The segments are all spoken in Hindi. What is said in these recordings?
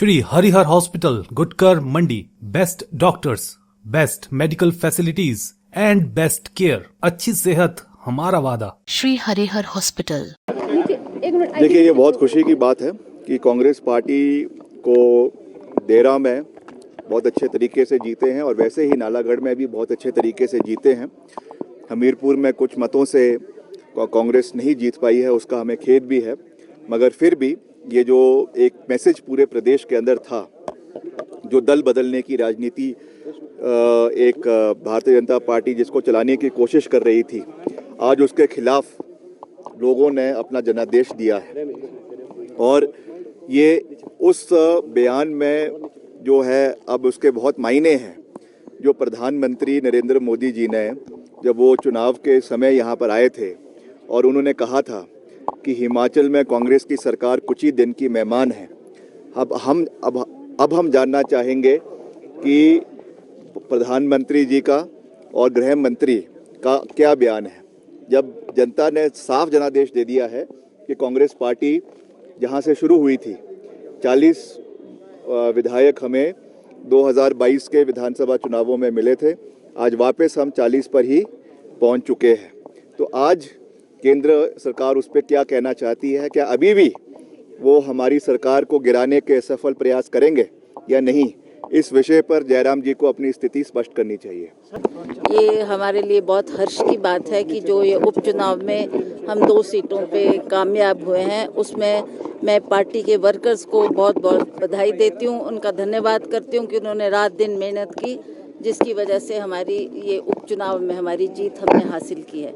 Shri Harihar hospital, Gutkar Mandi. Best doctors, best medical facilities and best care. अच्छी सेहत हमारा वादा। श्री हरिहर हॉस्पिटल। देखिए, ये बहुत खुशी की बात है कि कांग्रेस पार्टी को देरा में बहुत अच्छे तरीके से जीते हैं और वैसे ही नालागढ़ में भी बहुत अच्छे तरीके से जीते हैं। हमीरपुर में कुछ मतों से कांग्रेस नहीं जीत पाई है, उसका हमें खेद भी है, मगर फिर भी ये जो एक मैसेज पूरे प्रदेश के अंदर था, जो दल बदलने की राजनीति एक भारतीय जनता पार्टी जिसको चलाने की कोशिश कर रही थी, आज उसके खिलाफ लोगों ने अपना जनादेश दिया है। और ये उस बयान में जो है अब उसके बहुत मायने हैं। जो प्रधानमंत्री नरेंद्र मोदी जी ने जब वो चुनाव के समय यहाँ पर आए थे और उन्होंने कहा था कि हिमाचल में कांग्रेस की सरकार कुछ ही दिन की मेहमान है। अब हम जानना चाहेंगे कि प्रधानमंत्री जी का और गृह मंत्री का क्या बयान है, जब जनता ने साफ जनादेश दे दिया है कि कांग्रेस पार्टी जहां से शुरू हुई थी, 40 विधायक हमें 2022 के विधानसभा चुनावों में मिले थे, आज वापस हम 40 पर ही पहुंच चुके हैं। तो आज केंद्र सरकार उस पर क्या कहना चाहती है? क्या अभी भी वो हमारी सरकार को गिराने के सफल प्रयास करेंगे या नहीं? इस विषय पर जयराम जी को अपनी स्थिति स्पष्ट करनी चाहिए। ये हमारे लिए बहुत हर्ष की बात है कि जो ये उपचुनाव में हम 2 सीटों पे कामयाब हुए हैं, उसमें मैं पार्टी के वर्कर्स को बहुत बहुत बधाई देती हूँ, उनका धन्यवाद करती हूँ कि उन्होंने रात दिन मेहनत की, जिसकी वजह से हमारी ये उपचुनाव में हमारी जीत हमने हासिल की है।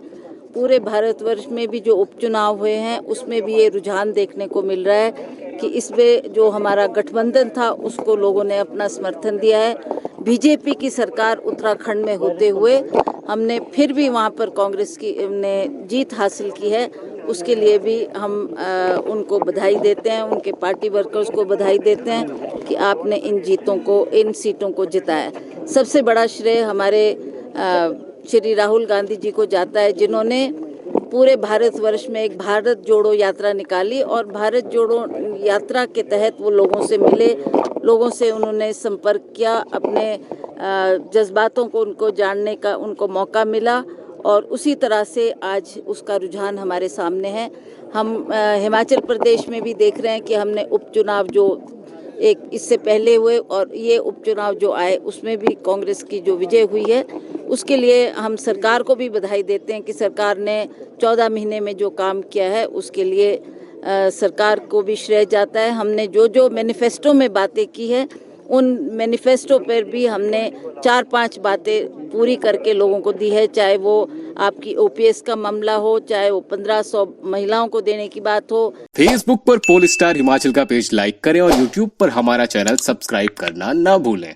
पूरे भारतवर्ष में भी जो उपचुनाव हुए हैं उसमें भी ये रुझान देखने को मिल रहा है कि इसमें जो हमारा गठबंधन था उसको लोगों ने अपना समर्थन दिया है। बीजेपी की सरकार उत्तराखंड में होते हुए हमने फिर भी वहाँ पर कांग्रेस की ने जीत हासिल की है, उसके लिए भी हम उनको बधाई देते हैं, उनके पार्टी वर्कर्स को बधाई देते हैं कि आपने इन सीटों को जिताया। सबसे बड़ा श्रेय हमारे श्री राहुल गांधी जी को जाता है, जिन्होंने पूरे भारतवर्ष में एक भारत जोड़ो यात्रा निकाली और भारत जोड़ो यात्रा के तहत वो लोगों से मिले, लोगों से उन्होंने संपर्क किया, अपने जज्बातों को उनको जानने का उनको मौका मिला और उसी तरह से आज उसका रुझान हमारे सामने है। हम हिमाचल प्रदेश में भी देख रहे हैं कि हमने उपचुनाव जो एक इससे पहले हुए और ये उपचुनाव जो आए उसमें भी कांग्रेस की जो विजय हुई है, उसके लिए हम सरकार को भी बधाई देते हैं कि सरकार ने 14 महीने में जो काम किया है उसके लिए सरकार को भी श्रेय जाता है। हमने जो मैनिफेस्टो में बातें की है, उन मैनिफेस्टो पर भी हमने 4-5 बातें पूरी करके लोगों को दी है, चाहे वो आपकी ओपीएस का मामला हो, चाहे वो 1500 महिलाओं को देने की बात हो। फेसबुक पर पोल स्टार हिमाचल का पेज लाइक करें और यूट्यूब पर हमारा चैनल सब्सक्राइब करना ना भूलें।